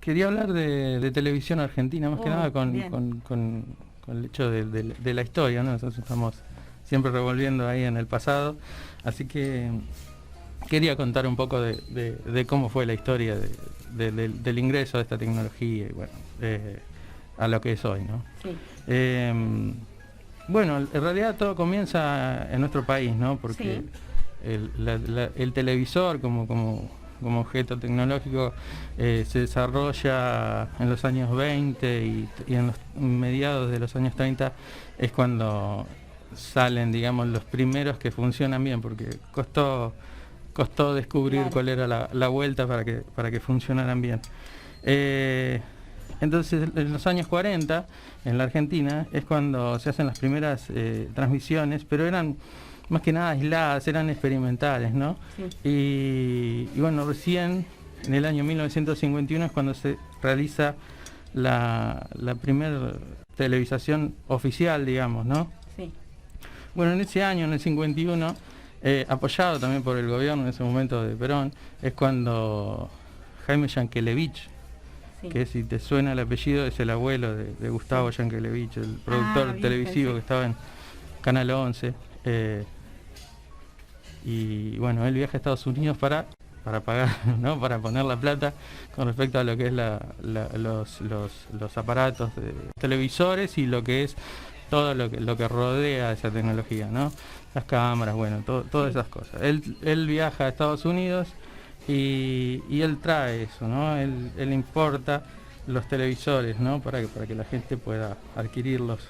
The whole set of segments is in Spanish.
quería hablar de televisión argentina, más que nada con el hecho de la historia, ¿no? Nosotros estamos siempre revolviendo ahí en el pasado, así que quería contar un poco de cómo fue la historia del ingreso de esta tecnología y bueno, a lo que es hoy, ¿no? Sí. Bueno, en realidad todo comienza en nuestro país, ¿no? Porque el televisor como objeto tecnológico se desarrolla en los años 20 y en los mediados de los años 30 es cuando salen, digamos, los primeros que funcionan bien, porque costó descubrir cuál era la vuelta para que funcionaran bien. Entonces, en los años 40, en la Argentina, es cuando se hacen las primeras transmisiones, pero eran más que nada aisladas, eran experimentales, ¿no? Sí. Y bueno, recién en el año 1951 es cuando se realiza la primera televisación oficial, digamos, ¿no? Sí. Bueno, en ese año, en el 51, apoyado también por el gobierno en ese momento de Perón, es cuando Jaime Yankelevich, que si te suena el apellido es el abuelo de Gustavo Yankelevich, el productor televisivo que estaba en Canal 11, y bueno, él viaja a Estados Unidos para pagar, ¿no? Para poner la plata con respecto a lo que es los aparatos de televisores y lo que es todo lo que rodea esa tecnología, ¿no? Las cámaras, bueno, todas esas cosas. Él viaja a Estados Unidos y él trae eso, ¿no? Él importa los televisores, ¿no? Para que la gente pueda adquirirlos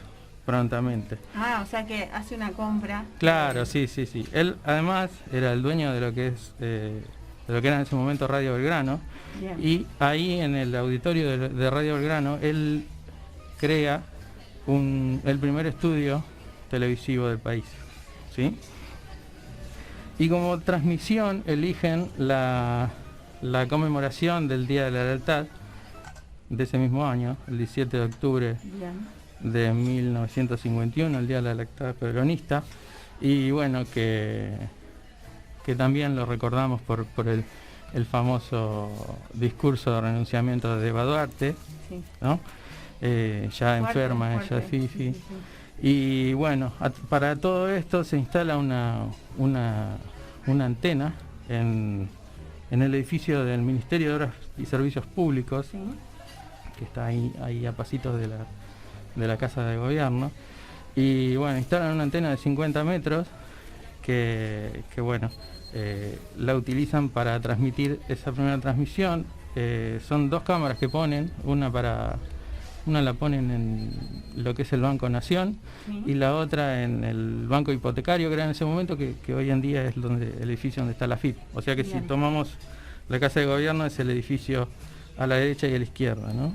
prontamente. O sea que hace una compra. Claro, sí. Él además era el dueño de lo que es de lo que era en ese momento Radio Belgrano. Bien. Y ahí en el auditorio de Radio Belgrano él crea el primer estudio televisivo del país, ¿sí? Y como transmisión eligen la conmemoración del Día de la Lealtad de ese mismo año, el 17 de octubre de 1951, el Día de la Lealtad peronista, y bueno, que también lo recordamos por el famoso discurso de renunciamiento de Eva Duarte, ¿no? Ya enferma ella, sí. Y bueno, para todo esto se instala una antena en el edificio del Ministerio de Obras y Servicios Públicos, que está ahí a pasitos de la Casa de Gobierno. Y bueno, instalan una antena de 50 metros que bueno, la utilizan para transmitir esa primera transmisión. Son dos cámaras que ponen, una la ponen en lo que es el Banco Nación y la otra en el Banco Hipotecario, que era en ese momento, que hoy en día es el edificio donde está la FIP. O sea que si tomamos la Casa de Gobierno es el edificio a la derecha y a la izquierda, ¿no?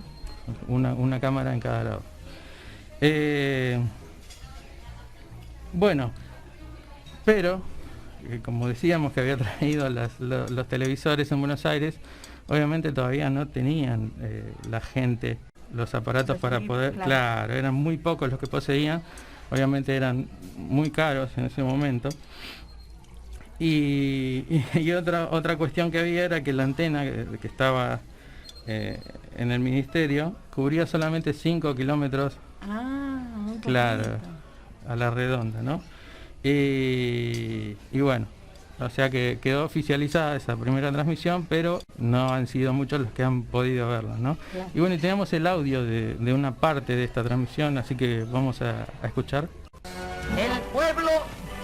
Una cámara en cada lado. Bueno, pero como decíamos que había traído los televisores en Buenos Aires, obviamente todavía no tenían la gente los aparatos para poder, claro, eran muy pocos los que poseían, obviamente eran muy caros en ese momento. Y otra cuestión que había era que la antena que estaba en el ministerio cubría solamente 5 kilómetros, claro, a la redonda, ¿no? Y bueno, o sea que quedó oficializada esa primera transmisión, pero no han sido muchos los que han podido verla, ¿no? Claro. Y bueno, y tenemos el audio de una parte de esta transmisión, así que vamos a escuchar. El pueblo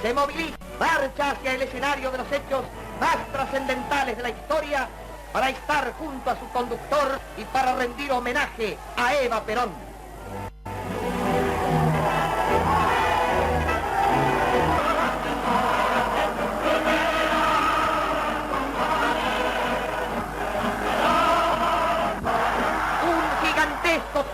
se moviliza, marcha hacia el escenario de los hechos más trascendentales de la historia para estar junto a su conductor y para rendir homenaje a Eva Perón.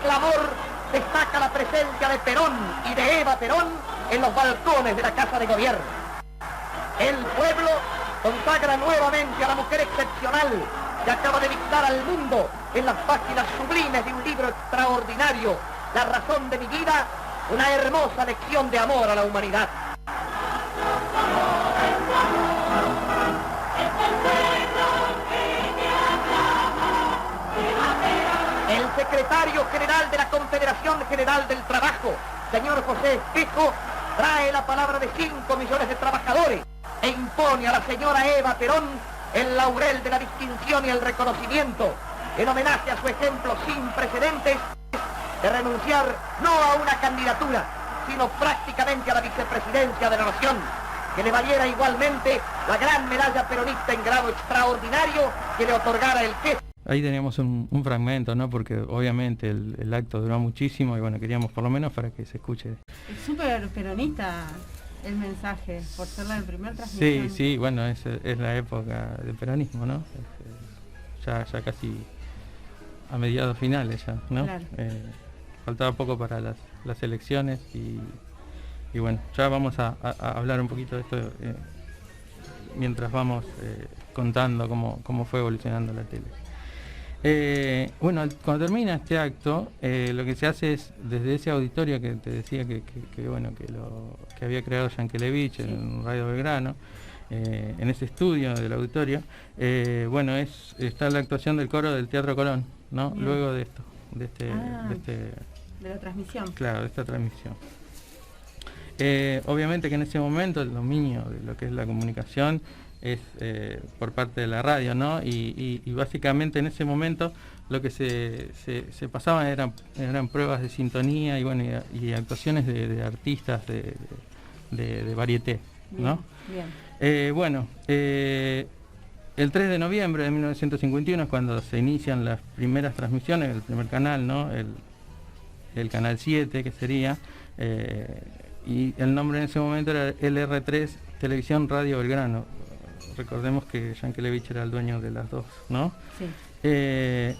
Clamor destaca la presencia de Perón y de Eva Perón en los balcones de la Casa de Gobierno. El pueblo consagra nuevamente a la mujer excepcional que acaba de dictar al mundo en las páginas sublimes de un libro extraordinario, La razón de mi vida, una hermosa lección de amor a la humanidad. el secretario general de la Confederación General del Trabajo, señor José Espejo, trae la palabra de 5 millones de trabajadores e impone a la señora Eva Perón el laurel de la distinción y el reconocimiento, en homenaje a su ejemplo sin precedentes de renunciar no a una candidatura, sino prácticamente a la vicepresidencia de la nación, que le valiera igualmente la gran medalla peronista en grado extraordinario que le otorgara el jefe. Ahí teníamos un fragmento, ¿no? Porque obviamente el acto duró muchísimo y bueno, queríamos por lo menos para que se escuche. Es súper peronista el mensaje, por ser la primera transmisión. Sí, bueno, es la época del peronismo, ¿no? Ya casi a mediados finales ya, ¿no? Claro. Faltaba poco para las elecciones y bueno, ya vamos a hablar un poquito de esto mientras vamos contando cómo fue evolucionando la tele. Bueno, cuando termina este acto, lo que se hace es, desde ese auditorio que te decía que había creado Yankelevich en Radio Belgrano, en ese estudio del auditorio, bueno, está la actuación del coro del Teatro Colón, ¿no? Bien. Luego de esto, de la transmisión. Claro, de esta transmisión. Obviamente que en ese momento el dominio de lo que es la comunicación es por parte de la radio, ¿no? Y básicamente en ese momento lo que se pasaban eran pruebas de sintonía y bueno y actuaciones de artistas de varieté, ¿no? Bien. Bueno, el 3 de noviembre de 1951 es cuando se inician las primeras transmisiones, el primer canal, ¿no? El canal 7 que sería, y el nombre en ese momento era LR3 Televisión Radio Belgrano. Recordemos que Yankelevich era el dueño de las dos, ¿no? Sí.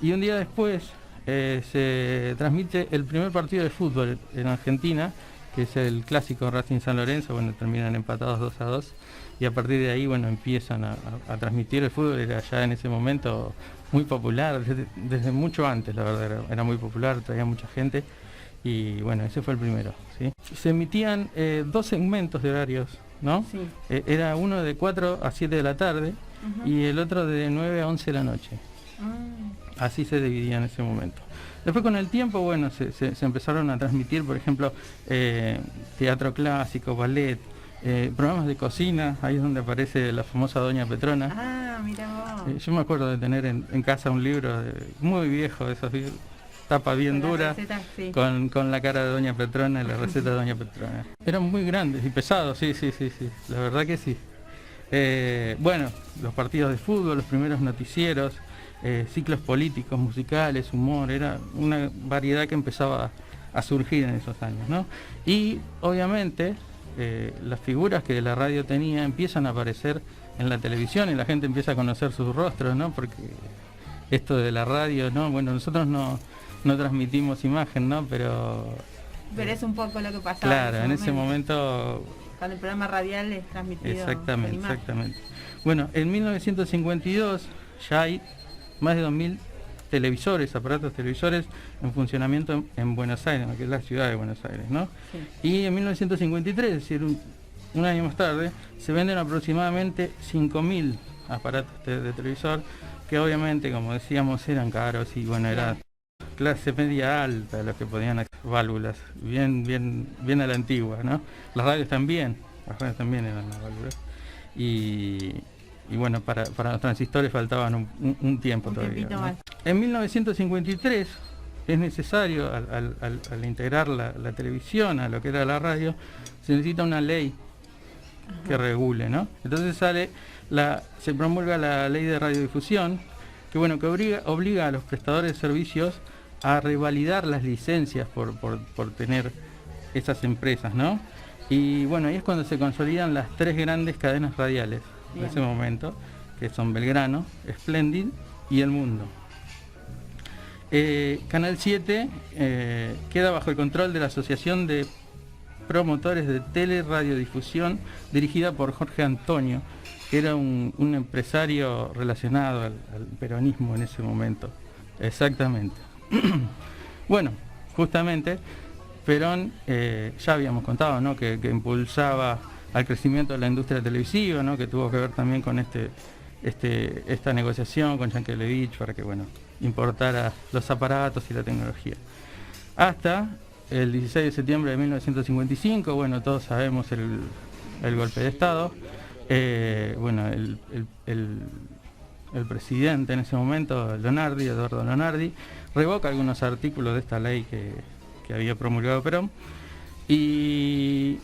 Y un día después se transmite el primer partido de fútbol en Argentina, que es el clásico Racing San Lorenzo. Bueno, terminan empatados 2-2 y a partir de ahí, bueno, empiezan a transmitir el fútbol. Era ya en ese momento muy popular, desde mucho antes, la verdad, era muy popular, traía mucha gente y bueno, ese fue el primero, ¿sí? Se emitían 2 segmentos de horarios, ¿no? Sí. Era uno de 4 a 7 de la tarde y el otro de 9 a 11 de la noche. Así se dividía en ese momento. Después con el tiempo, bueno, se empezaron a transmitir, por ejemplo, teatro clásico, ballet, programas de cocina. Ahí es donde aparece la famosa Doña Petrona. Ah, mira vos. Yo me acuerdo de tener en casa un libro muy viejo, de esos tapa bien dura, receta, sí. con la cara de Doña Petrona y la receta de Doña Petrona. Eran muy grandes y pesados, sí, la verdad que sí. Bueno, los partidos de fútbol, los primeros noticieros, ciclos políticos, musicales, humor, era una variedad que empezaba a surgir en esos años, ¿no? Y obviamente las figuras que la radio tenía empiezan a aparecer en la televisión y la gente empieza a conocer sus rostros, ¿no? Porque esto de la radio, ¿no? Bueno, nosotros no transmitimos imagen, ¿no? Pero es un poco lo que pasaba. Claro, en ese momento cuando el programa radial es transmitido. Exactamente. Bueno, en 1952 ya hay más de 2000 aparatos televisores en funcionamiento en Buenos Aires, que es la ciudad de Buenos Aires, ¿no? Sí. Y en 1953, es decir, un año más tarde, se venden aproximadamente 5000 aparatos de televisor, que obviamente, como decíamos, eran caros y bueno, era clase media alta los que podían hacer válvulas, bien a la antigua, ¿no? Las radios también eran las válvulas. Y bueno, para los transistores faltaban un tiempo todavía, ¿no? En 1953 es necesario, al integrar la televisión a lo que era la radio, se necesita una ley que regule, ¿no? Entonces se promulga la ley de radiodifusión, que bueno, que obliga a los prestadores de servicios a revalidar las licencias por tener esas empresas, ¿no? Y bueno, ahí es cuando se consolidan las 3 grandes cadenas radiales. Bien. En ese momento, que son Belgrano, Splendid y El Mundo. Canal 7 queda bajo el control de la Asociación de Promotores de Teleradiodifusión, dirigida por Jorge Antonio, que era un empresario relacionado al peronismo en ese momento. Exactamente. Bueno, justamente Perón, ya habíamos contado, ¿no? que impulsaba al crecimiento de la industria televisiva, ¿no? Que tuvo que ver también con esta negociación con Yankelevich para que bueno, importara los aparatos y la tecnología. Hasta el 16 de septiembre de 1955, bueno, todos sabemos el golpe de Estado. Bueno, el presidente en ese momento, Eduardo Leonardi, revoca algunos artículos de esta ley que había promulgado Perón, y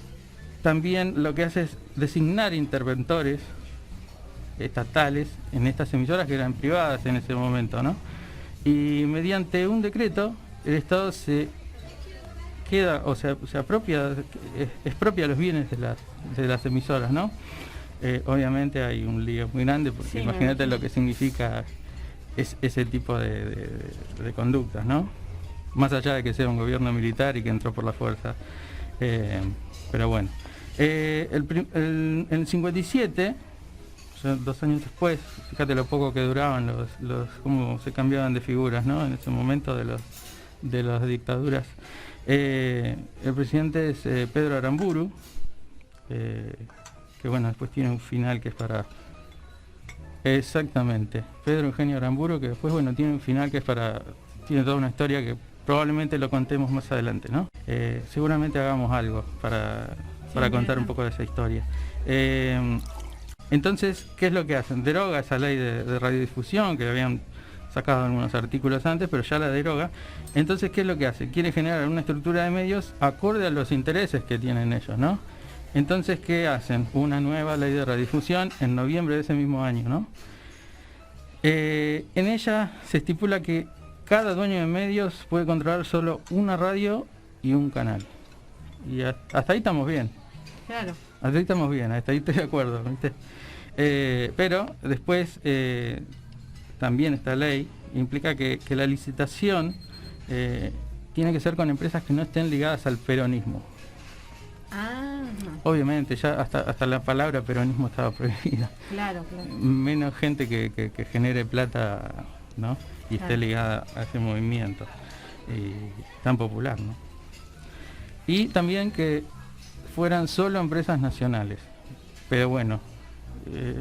también lo que hace es designar interventores estatales en estas emisoras que eran privadas en ese momento, ¿no? Y mediante un decreto el Estado se queda, o sea, se apropia, expropia los bienes de las emisoras, ¿no? Obviamente hay un lío muy grande, porque sí, imagínate lo que significa ese tipo de conductas, ¿no? Más allá de que sea un gobierno militar y que entró por la fuerza. Pero bueno. En el 57, o sea, 2 años después, fíjate lo poco que duraban cómo se cambiaban de figuras, ¿no? En ese momento de las dictaduras. El presidente es Pedro Aramburu, que bueno, después tiene un final que es para... Exactamente, Pedro Eugenio Aramburu, que después, bueno, tiene un final que es para... Tiene toda una historia que probablemente lo contemos más adelante, ¿no? Seguramente hagamos algo para contar un poco de esa historia. Entonces, ¿qué es lo que hacen? Deroga esa ley de radiodifusión, que habían sacado algunos artículos antes, pero ya la deroga. Entonces, ¿qué es lo que hace? Quiere generar una estructura de medios acorde a los intereses que tienen ellos, ¿no? Entonces, ¿qué hacen? Una nueva ley de radiodifusión en noviembre de ese mismo año, ¿no? En ella se estipula que cada dueño de medios puede controlar solo una radio y un canal. Y hasta ahí estamos bien. Claro. Hasta ahí estamos bien, hasta ahí estoy de acuerdo, ¿viste? Pero después también esta ley implica que la licitación tiene que ser con empresas que no estén ligadas al peronismo. Obviamente, ya hasta la palabra peronismo estaba prohibida. Claro, claro. Menos gente que genere plata, ¿no? Y esté ligada a ese movimiento tan popular, ¿no? Y también que fueran solo empresas nacionales. Pero bueno,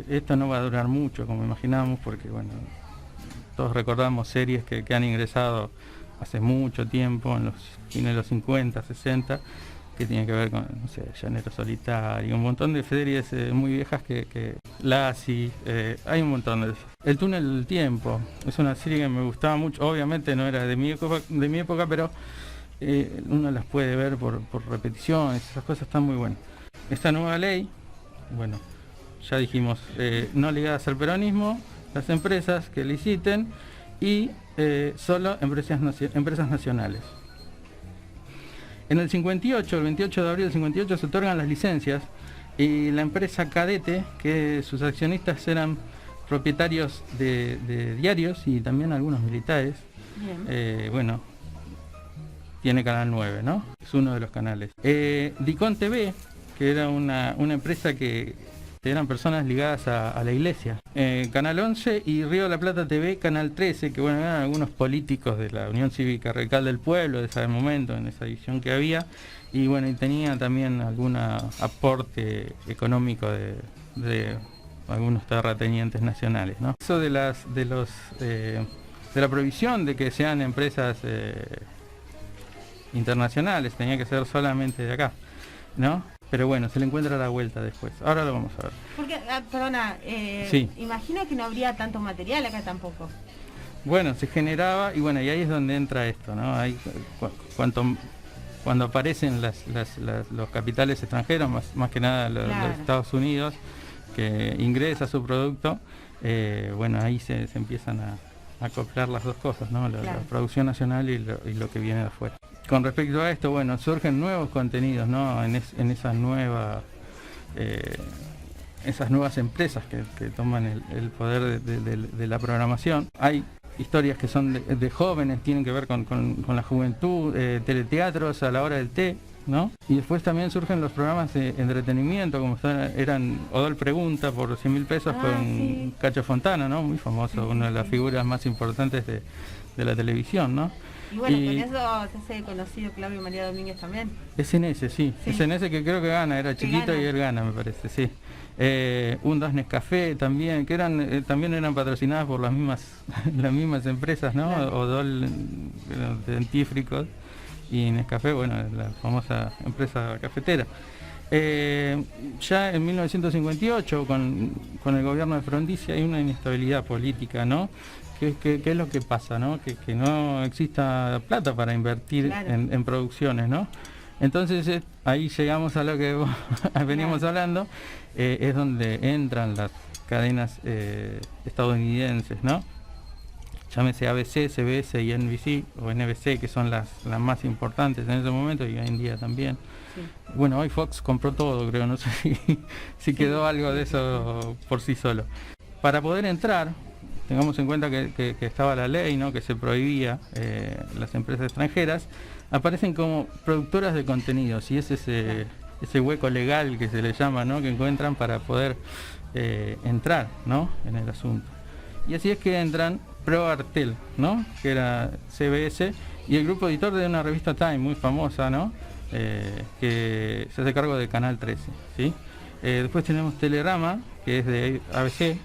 esto no va a durar mucho, como imaginábamos, porque bueno, todos recordamos series que han ingresado hace mucho tiempo, en los fines de los 50, 60, que tienen que ver con, no sé, Llanero Solitario, un montón de series muy viejas que Lassie, hay un montón de... El Túnel del Tiempo es una serie que me gustaba mucho, obviamente no era de mi época, pero uno las puede ver por repeticiones, esas cosas están muy buenas. Esta nueva ley, bueno, ya dijimos, no ligadas al peronismo, las empresas que liciten y solo empresas nacionales. En el 58, el 28 de abril del 58, se otorgan las licencias y la empresa Cadete, que sus accionistas eran propietarios de diarios y también algunos militares, bueno, tiene Canal 9, ¿no? Es uno de los canales. Dicon TV, que era una empresa que eran personas ligadas a la iglesia. Canal 11 y Río de la Plata TV, Canal 13, que bueno, eran algunos políticos de la Unión Cívica Radical del Pueblo de ese momento, en esa edición que había, y bueno, y tenía también algún aporte económico de algunos terratenientes nacionales, ¿no? Eso de la prohibición de que sean empresas internacionales, tenía que ser solamente de acá, ¿no? Pero bueno, se le encuentra la vuelta después. Ahora lo vamos a ver. Porque, perdona, sí. Imagino que no habría tanto material acá tampoco. Bueno, se generaba, y bueno, y ahí es donde entra esto, ¿no? Ahí, cuando aparecen los capitales extranjeros, más que nada los Estados Unidos, que ingresa su producto, bueno, ahí se empiezan a acoplar las dos cosas, ¿no? La producción nacional y lo que viene de afuera. Con respecto a esto, bueno, surgen nuevos contenidos, ¿no? En esas nuevas empresas que toman el poder de la programación. Hay historias que son de jóvenes, tienen que ver con la juventud, teleteatros a la hora del té, ¿no? Y después también surgen los programas de entretenimiento, como eran Odol Pregunta por 100.000 pesos con Cacho Fontana, ¿no? Muy famoso, una de las figuras más importantes de la televisión, ¿no? Y bueno, con eso se hace conocido Claudio María Domínguez también. SNS, sí. SNS que creo que gana, era chiquito y él gana, me parece, sí. Un Das Nescafé también, que también eran patrocinadas por las mismas empresas, ¿no? Claro. Odol, dentífricos, y Nescafé, bueno, la famosa empresa cafetera. Ya en 1958, con el gobierno de Frondizi, hay una inestabilidad política, ¿no? ¿Qué es lo que pasa, no? Que no exista plata para invertir en producciones, ¿no? Entonces ahí llegamos a lo que veníamos hablando, es donde entran las cadenas estadounidenses, ¿no? Llámese ABC, CBS y NBC o NBC, que son las más importantes en ese momento y hoy en día también. Sí. Bueno, hoy Fox compró todo, creo, no sé si quedó algo de eso por sí solo. Para poder entrar, tengamos en cuenta que estaba la ley, ¿no? Que se prohibía las empresas extranjeras, aparecen como productoras de contenidos y es ese hueco legal que se le llama, ¿no? Que encuentran para poder entrar, ¿no? En el asunto. Y así es que entran ProArtel, ¿no? Que era CBS, y el grupo editor de una revista Time muy famosa, ¿no? Que se hace cargo de Canal 13, ¿sí? Después tenemos Telerama, que es de ABC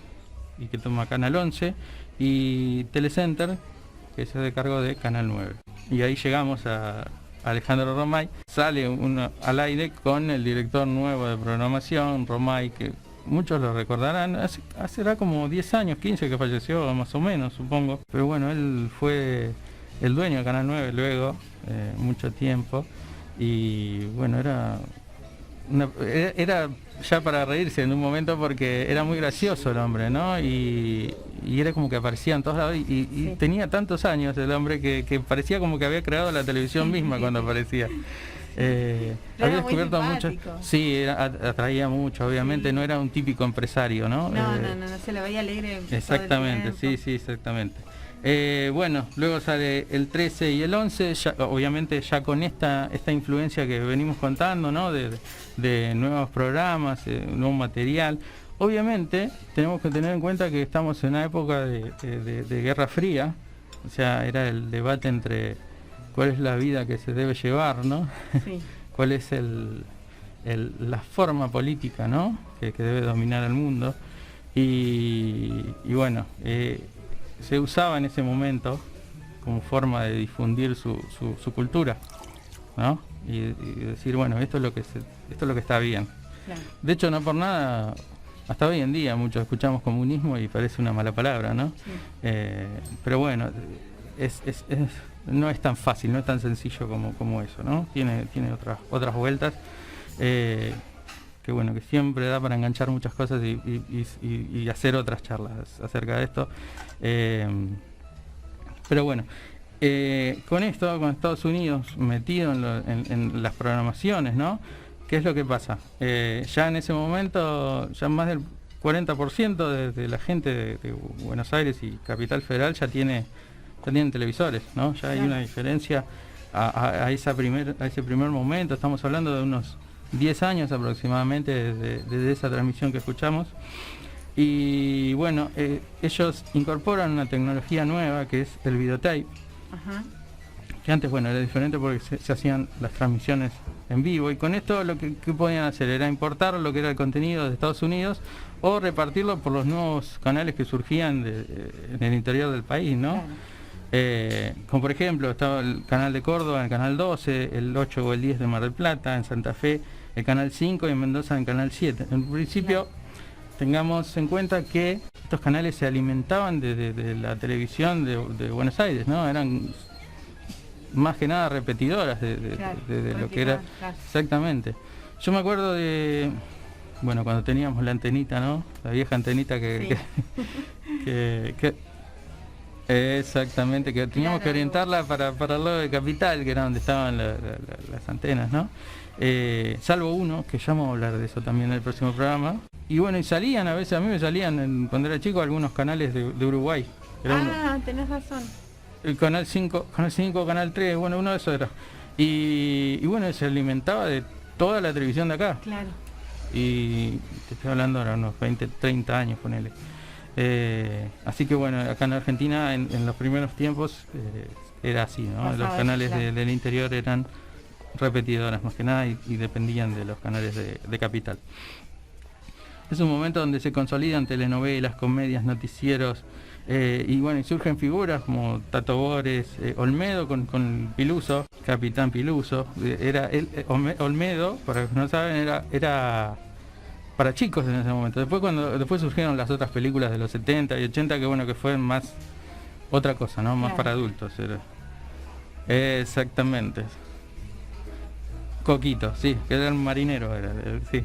y que toma Canal 11, y Telecenter, que se hace cargo de Canal 9. Y ahí llegamos a Alejandro Romay. Sale al aire con el director nuevo de programación, Romay, que muchos lo recordarán, hace como 10 años, 15 que falleció, más o menos, supongo. Pero bueno, él fue el dueño de Canal 9 luego, mucho tiempo. Y bueno, era ya para reírse en un momento porque era muy gracioso el hombre, ¿no? Y era como que aparecía en todos lados y tenía tantos años el hombre que parecía como que había creado la televisión misma cuando aparecía. Había descubierto mucho. Sí, atraía mucho, obviamente, no era un típico empresario, ¿no? No, se le veía alegre. Exactamente, sí, exactamente. Bueno, luego sale el 13 y el 11, ya, obviamente ya con esta influencia que venimos contando, ¿no? De nuevos programas, nuevo material. Obviamente tenemos que tener en cuenta que estamos en una época de Guerra Fría, o sea, era el debate entre cuál es la vida que se debe llevar, ¿no? Sí. Cuál es la forma política, ¿no? Que debe dominar el mundo. Y bueno, se usaba en ese momento como forma de difundir su cultura, ¿no? Y decir, bueno, esto es lo que está bien. Claro. De hecho, no por nada, hasta hoy en día muchos escuchamos comunismo y parece una mala palabra, ¿no? Sí. Pero bueno, no es tan fácil, no es tan sencillo como eso, ¿no? Tiene otras vueltas. Que bueno, que siempre da para enganchar muchas cosas y hacer otras charlas acerca de esto. Pero bueno, con Estados Unidos metido en las programaciones, ¿no? ¿Qué es lo que pasa? Ya en ese momento, ya más del 40% de la gente de Buenos Aires y Capital Federal ya tienen televisores, ¿no? Ya hay una diferencia a ese primer momento. Estamos hablando de unos 10 años aproximadamente desde esa transmisión que escuchamos. Y bueno, ellos incorporan una tecnología nueva que es el videotape. Ajá. Que antes, bueno, era diferente porque se hacían las transmisiones en vivo, y con esto lo que podían hacer era importar lo que era el contenido de Estados Unidos o repartirlo por los nuevos canales que surgían en el interior del país, ¿no? Claro. Como por ejemplo estaba el canal de Córdoba, el canal 12, el 8 o el 10 de Mar del Plata, en Santa Fe el canal 5 y en Mendoza el canal 7. En principio, tengamos en cuenta que estos canales se alimentaban de la televisión de Buenos Aires, ¿no? Eran más que nada repetidoras de lo que era. Claro. Exactamente. Yo me acuerdo bueno, cuando teníamos la antenita, ¿no? La vieja antenita que exactamente, que teníamos que orientarla para el lado de Capital, que era donde estaban las antenas, ¿no? Salvo uno, que ya vamos a hablar de eso también en el próximo programa. Y bueno, y salían, a veces a mí me salían, cuando era chico, algunos canales de Uruguay. Tenés razón. El canal 5, canal 3, bueno, uno de esos era. Y bueno, se alimentaba de toda la televisión de acá. Claro. Y te estoy hablando ahora unos 20, 30 años, ponele. Así que bueno, acá en Argentina en los primeros tiempos era así, ¿no? Los canales del interior eran repetidoras más que nada y dependían de los canales de Capital. Es un momento donde se consolidan telenovelas, comedias, noticieros, y bueno, y surgen figuras como Tato Bores, Olmedo con Piluso, Capitán Piluso. Olmedo, para los que no saben, era para chicos en ese momento. Después surgieron las otras películas de los 70 y 80 que bueno, que fue más otra cosa, ¿no? Más para adultos. Exactamente. Coquito, sí, que era el marinero, sí.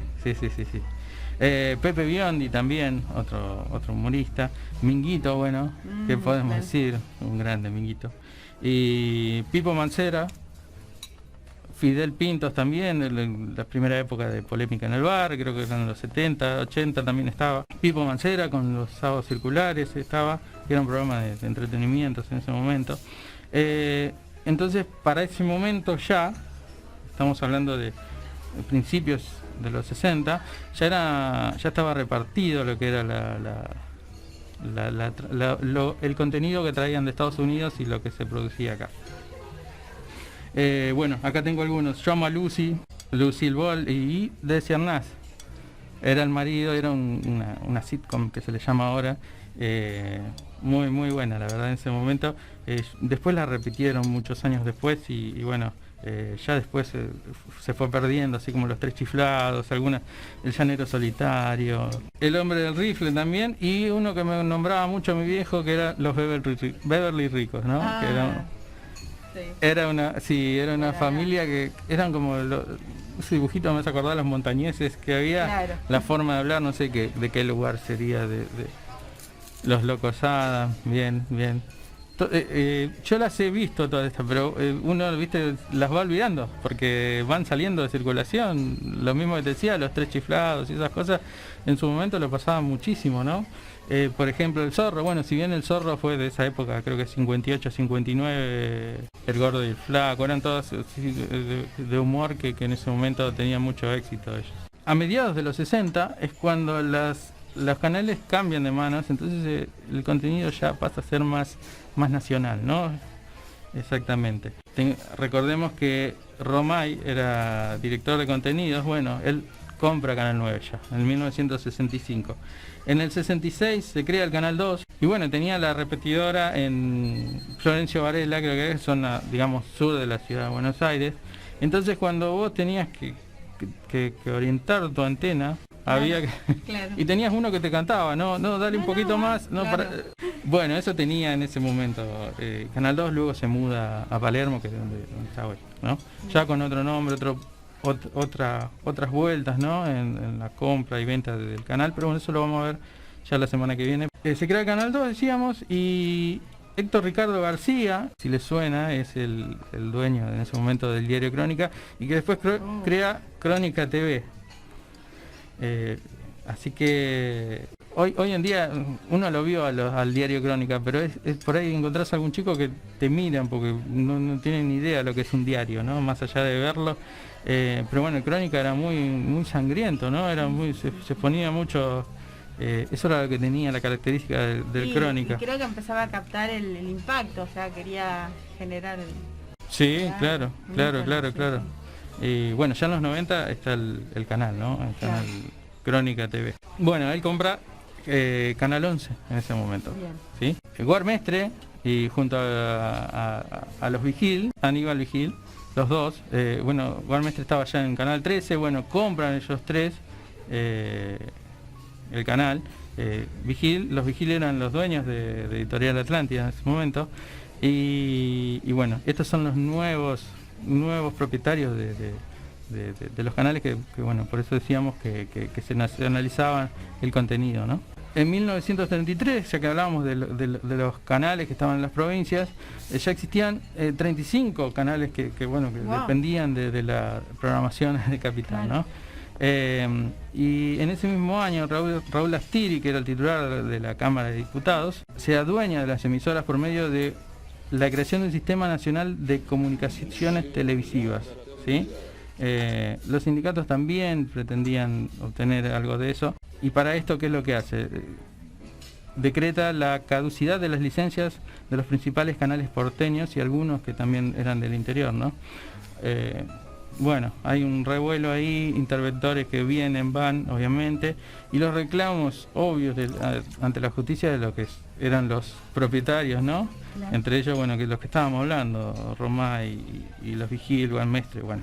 Pepe Biondi también, otro humorista. Minguito, bueno, ¿qué podemos decir? Un grande Minguito. Y Pipo Mancera, Fidel Pintos también, en la primera época de Polémica en el Bar, creo que eran los 70, 80 también estaba. Pipo Mancera con los Sábados Circulares estaba, que era un programa de entretenimiento en ese momento. Entonces, para ese momento ya, estamos hablando de principios de los 60, ya estaba repartido lo que era el contenido que traían de Estados Unidos y lo que se producía acá. Bueno, acá tengo algunos. Yo amo a Lucy, Lucille Ball y Desi Arnaz. Era el marido, era una sitcom que se le llama ahora. Muy muy buena, la verdad, en ese momento. Después la repitieron muchos años después y bueno, ya después se fue perdiendo, así como Los Tres Chiflados, El Llanero Solitario, El Hombre del Rifle también, y uno que me nombraba mucho mi viejo, que era Los Beverly Ricos, ¿no? Que era una familia que eran como ese dibujito me hace acordar a los montañeses que había, claro. La forma de hablar, no sé de qué lugar sería, de Los Locos Adams, bien. Yo las he visto todas estas, pero uno, viste, las va olvidando porque van saliendo de circulación. Lo mismo que te decía, Los Tres Chiflados y esas cosas, en su momento lo pasaban muchísimo, ¿no? Por ejemplo, El Zorro, bueno, si bien El Zorro fue de esa época, creo que 58, 59, El Gordo y el Flaco, eran todos de humor que en ese momento tenían mucho éxito ellos. A mediados de los 60 es cuando los canales cambian de manos, entonces el contenido ya pasa a ser más nacional, ¿no? Exactamente. Recordemos que Romay era director de contenidos, bueno, él compra Canal 9 ya, en 1965. En el 66 se crea el Canal 2, y bueno, tenía la repetidora en Florencio Varela, creo que es zona, digamos, sur de la ciudad de Buenos Aires. Entonces cuando vos tenías que orientar tu antena, había que... Claro. Y tenías uno que te cantaba, no, dale un poquito más. No, claro. Bueno, eso tenía en ese momento. Canal 2 luego se muda a Palermo, que es donde está hoy, ¿no? Ya con otro nombre, otras vueltas, ¿no? En la compra y venta del canal, pero bueno, eso lo vamos a ver ya la semana que viene. Se crea el Canal 2, decíamos, y Héctor Ricardo García, si les suena, es el dueño en ese momento del diario Crónica, y que después crea Crónica TV. Así que hoy en día uno lo vio al diario Crónica, pero es por ahí encontrás algún chico que te miran porque no tienen ni idea de lo que es un diario, ¿no? Más allá de verlo. Pero bueno, el Crónica era muy sangriento, ¿no? Era se ponía mucho. Eso era lo que tenía la característica del Crónica. Y creo que empezaba a captar el impacto, o sea, quería generar claro. Y bueno, ya en los 90 está el canal, ¿no? El canal Crónica TV. Bueno, él compra Canal 11 en ese momento. Bien. ¿Sí? Guarmestre, y junto a los Vigil, Aníbal Vigil, los dos, bueno, Guarmestre estaba ya en Canal 13, bueno, compran ellos tres el canal. Los Vigil eran los dueños de Editorial Atlántida en ese momento. Y bueno, estos son los nuevos propietarios de los canales que bueno, por eso decíamos que se nacionalizaban el contenido, ¿no? En 1933, ya que hablábamos de los canales que estaban en las provincias, ya existían 35 canales que dependían de la programación de Capital, ¿no? Y en ese mismo año Raúl Astiri, que era el titular de la Cámara de Diputados, se adueña de las emisoras por medio de la creación de un sistema nacional de comunicaciones televisivas, ¿sí? Los sindicatos también pretendían obtener algo de eso, y para esto, ¿qué es lo que hace? decreta la caducidad de las licencias de los principales canales porteños y algunos que también eran del interior, ¿no? Bueno, hay un revuelo ahí, interventores que vienen, van, obviamente, y los reclamos obvios ante la justicia de lo que eran los propietarios, ¿no? Claro. Entre ellos, bueno, que los que estábamos hablando, Romá y los Vigil, Mestre, bueno.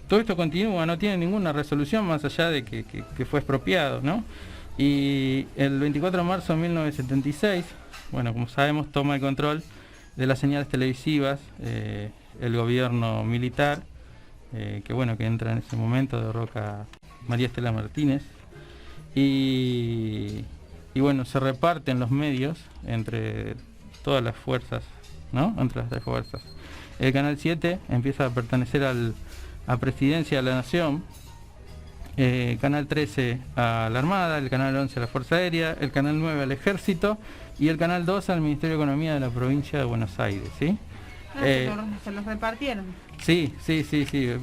Todo esto continúa, no tiene ninguna resolución más allá de que fue expropiado, ¿no? Y el 24 de marzo de 1976, bueno, como sabemos, toma el control de las señales televisivas el gobierno militar, que entra en ese momento, derroca María Estela Martínez, y bueno, se reparten los medios entre todas las fuerzas, ¿no? Entre las 3 fuerzas. El Canal 7 empieza a pertenecer a Presidencia de la Nación, Canal 13 a la Armada, el Canal 11 a la Fuerza Aérea, el Canal 9 al Ejército y el Canal 2 al Ministerio de Economía de la provincia de Buenos Aires, ¿sí? Se los repartieron. Sí,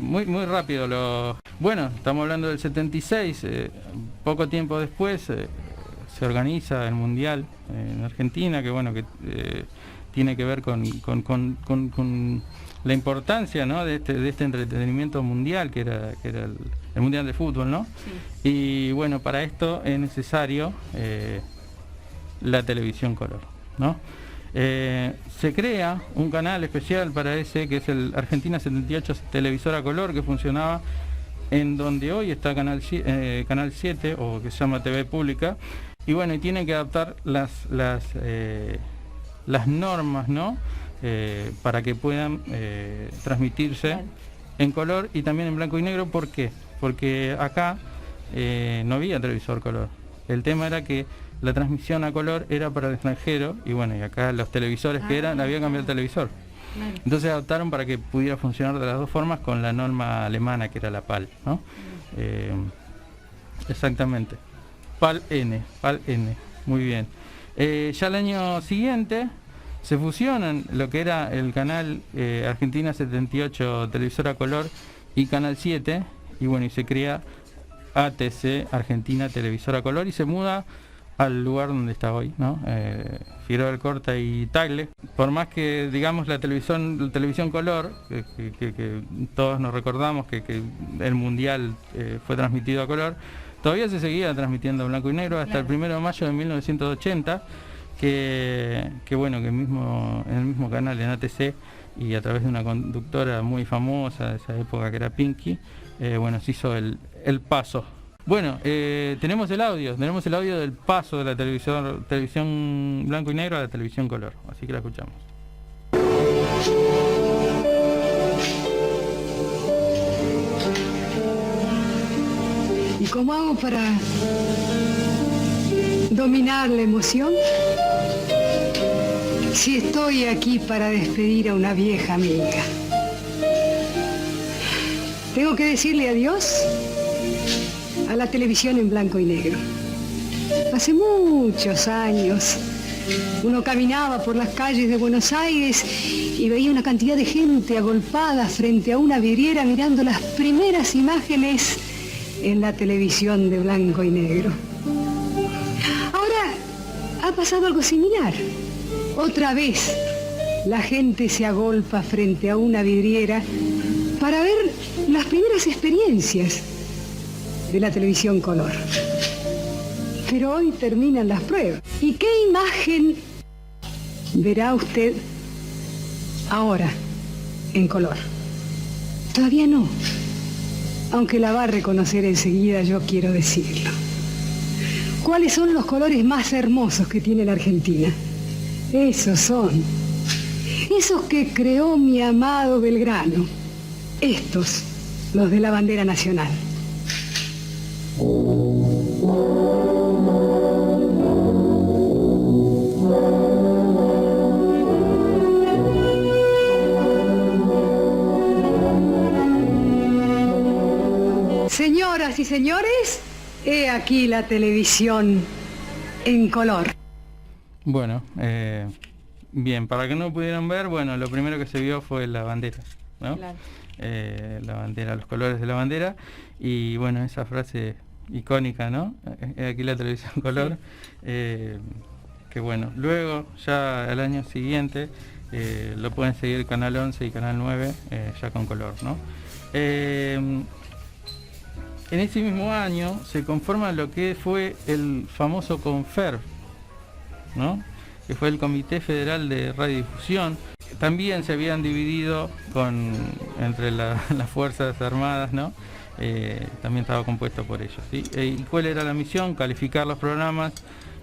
muy rápido. Bueno, estamos hablando del 76, poco tiempo después se organiza el Mundial en Argentina, que tiene que ver con la importancia, ¿no? de este entretenimiento mundial que era el Mundial de Fútbol, ¿no? Sí. Y bueno, para esto es necesario la televisión color, ¿no? Se crea un canal especial para ese, que es el Argentina 78 Televisora Color, que funcionaba en donde hoy está Canal 7, o que se llama TV Pública, y bueno, y tienen que adaptar las normas, ¿no? Para que puedan transmitirse en color y también en blanco y negro. ¿Por qué? Porque acá no había televisor color. El tema era que la transmisión a color era para el extranjero y bueno, y acá los televisores que eran, había cambiado el televisor. Entonces adaptaron para que pudiera funcionar de las dos formas con la norma alemana, que era la PAL, ¿no? Exactamente. PAL N, muy bien. Ya el año siguiente se fusionan lo que era el canal Argentina 78 Televisora Color y Canal 7, y bueno, y se crea ATC, Argentina Televisora Color, y se muda al lugar donde está hoy, ¿no? Figueroa Alcorta y Tagle. Por más que, digamos, la televisión color, que todos nos recordamos que el Mundial fue transmitido a color, todavía se seguía transmitiendo en blanco y negro hasta el 1 de mayo de 1980, que en el mismo canal, en ATC, y a través de una conductora muy famosa de esa época, que era Pinky, se hizo el paso. Bueno, tenemos el audio del paso de la televisión blanco y negro a la televisión color, así que la escuchamos. ¿Y cómo hago para dominar la emoción? Si estoy aquí para despedir a una vieja amiga. Tengo que decirle adiós a la televisión en blanco y negro. Hace muchos años uno caminaba por las calles de Buenos Aires y veía una cantidad de gente agolpada frente a una vidriera mirando las primeras imágenes en la televisión de blanco y negro. Ahora ha pasado algo similar. Otra vez la gente se agolpa frente a una vidriera para ver las primeras experiencias de la televisión color. Pero hoy terminan las pruebas. ¿Y qué imagen verá usted ahora en color? Todavía no, aunque la va a reconocer enseguida, yo quiero decirlo. ¿Cuáles son los colores más hermosos que tiene la Argentina? Esos son, esos que creó mi amado Belgrano. Estos, los de la bandera nacional. Señoras y señores, he aquí la televisión en color. Bueno, bien, para que no pudieran ver, bueno, lo primero que se vio fue la bandera, ¿no? Claro. La bandera, los colores de la bandera, y bueno, esa frase icónica, ¿no? Aquí la televisión color. Que bueno, luego ya al año siguiente lo pueden seguir Canal 11 y Canal 9 ya con color, ¿no? En ese mismo año se conforma lo que fue el famoso CONFER, ¿no? Que fue el Comité Federal de Radiodifusión. También se habían dividido entre las Fuerzas Armadas, ¿no? También estaba compuesto por ellos, ¿sí? ¿Y cuál era la misión? Calificar los programas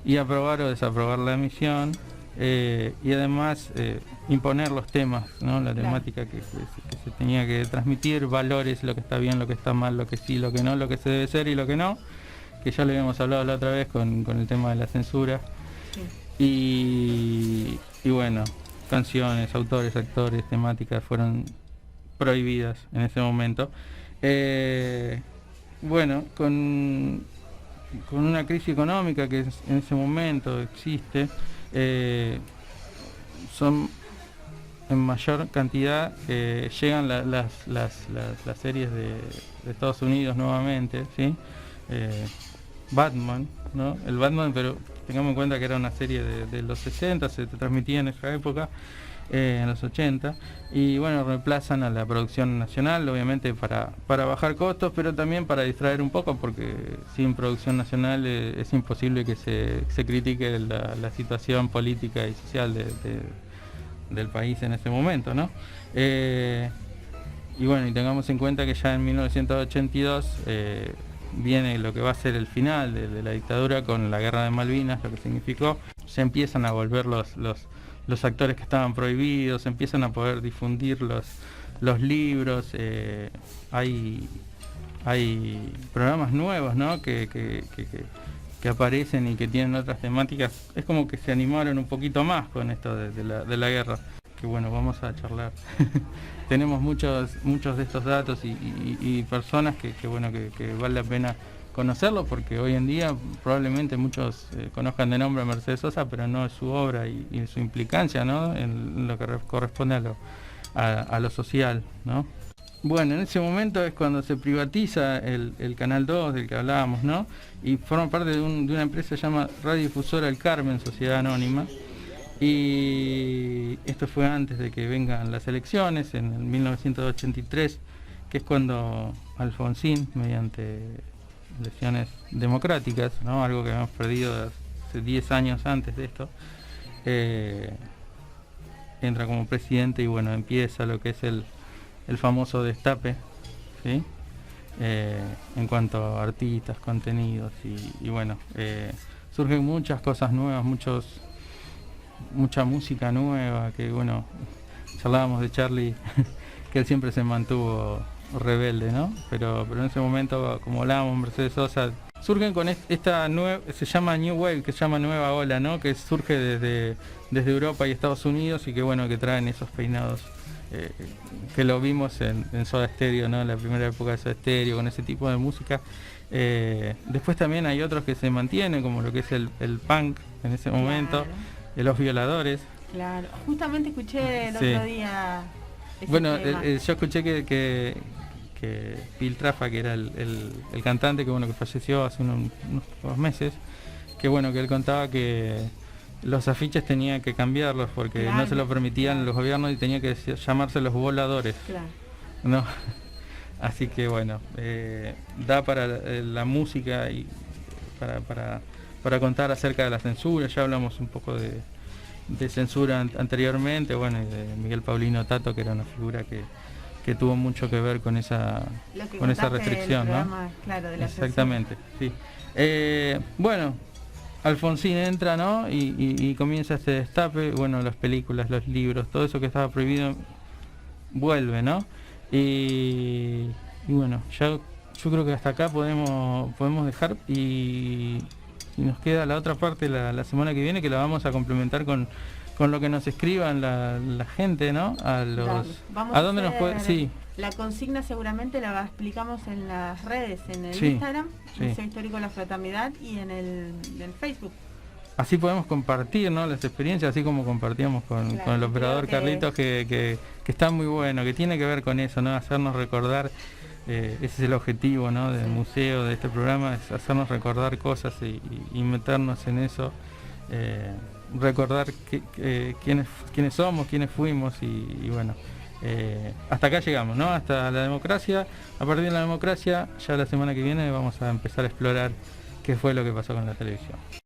y aprobar o desaprobar la emisión, y además imponer los temas, ¿no? La temática que se tenía que transmitir, valores, lo que está bien, lo que está mal, lo que sí, lo que no, lo que se debe ser y lo que no, que ya lo habíamos hablado la otra vez con el tema de la censura. Sí. Y bueno, canciones, autores, actores, temáticas fueron prohibidas en ese momento. Bueno, con una crisis económica que en ese momento existe, son en mayor cantidad llegan las series de Estados Unidos nuevamente, ¿sí? Batman, ¿no? El Batman, pero tengamos en cuenta que era una serie de los 60, se transmitía en esa época, en los 80, y bueno, reemplazan a la producción nacional, obviamente para bajar costos, pero también para distraer un poco, porque sin producción nacional es imposible que se critique la situación política y social del país en ese momento, ¿no? Y bueno, y tengamos en cuenta que ya en 1982 viene lo que va a ser el final de la dictadura con la Guerra de Malvinas, lo que significó, se empiezan a volver los actores que estaban prohibidos, empiezan a poder difundir los libros, hay programas nuevos, ¿no? que aparecen y que tienen otras temáticas. Es como que se animaron un poquito más con esto de la guerra, que bueno, vamos a charlar. Tenemos muchos de estos datos y personas que vale la pena conocerlo, porque hoy en día probablemente muchos conozcan de nombre a Mercedes Sosa, pero no es su obra y su implicancia, ¿no? En lo que corresponde a lo social, ¿no? Bueno, en ese momento es cuando se privatiza el Canal 2 del que hablábamos, ¿no? Y forma parte de una empresa que se llama Radiodifusora El Carmen, Sociedad Anónima. Y esto fue antes de que vengan las elecciones, en el 1983, que es cuando Alfonsín, mediante elecciones democráticas, ¿no? Algo que habíamos perdido hace 10 años antes de esto, entra como presidente y bueno, empieza lo que es el famoso destape, ¿sí? En cuanto a artistas, contenidos y bueno, surgen muchas cosas nuevas, mucha música nueva, que bueno, charlábamos de Charlie, que él siempre se mantuvo rebelde, ¿no? Pero en ese momento, como hablábamos, Mercedes Sosa, surgen con esta nueva, se llama New Wave, que se llama Nueva Ola, ¿no? Que surge desde Europa y Estados Unidos y que bueno, que traen esos peinados, que lo vimos en Soda Stereo, ¿no? En la primera época de Soda Stereo, con ese tipo de música. Después también hay otros que se mantienen, como lo que es el punk en ese momento. Claro. Los Violadores. Claro, justamente escuché el otro día. Bueno, yo escuché que Piltrafa, que era el cantante que falleció hace unos meses, que bueno, que él contaba que los afiches tenían que cambiarlos porque claro, no se lo permitían los gobiernos y tenía que llamarse Los Voladores. Claro. ¿No? Así que bueno, da para la música y para contar acerca de la censura. Ya hablamos un poco de censura anteriormente, bueno, y de Miguel Paulino Tato, que era una figura que tuvo mucho que ver con esa restricción, programa, ¿no? Claro, de la exactamente, censura. Sí. Bueno, Alfonsín entra, ¿no? Y comienza este destape, bueno, las películas, los libros, todo eso que estaba prohibido vuelve, ¿no? Y bueno, ya yo creo que hasta acá podemos dejar y nos queda la otra parte la semana que viene, que la vamos a complementar con lo que nos escriban la gente, ¿no? ¿A dónde nos puede? Sí. La consigna seguramente la explicamos en las redes, en el Instagram, Museo Histórico de la Fraternidad, y en el Facebook. Así podemos compartir, ¿no? Las experiencias, así como compartíamos con el operador Carlitos, que está muy bueno, que tiene que ver con eso, ¿no? Hacernos recordar ese es el objetivo, ¿no?, del museo, de este programa, es hacernos recordar cosas y meternos en eso, recordar quiénes somos, quiénes fuimos y bueno, hasta acá llegamos, ¿no?, hasta la democracia. A partir de la democracia, ya la semana que viene vamos a empezar a explorar qué fue lo que pasó con la televisión.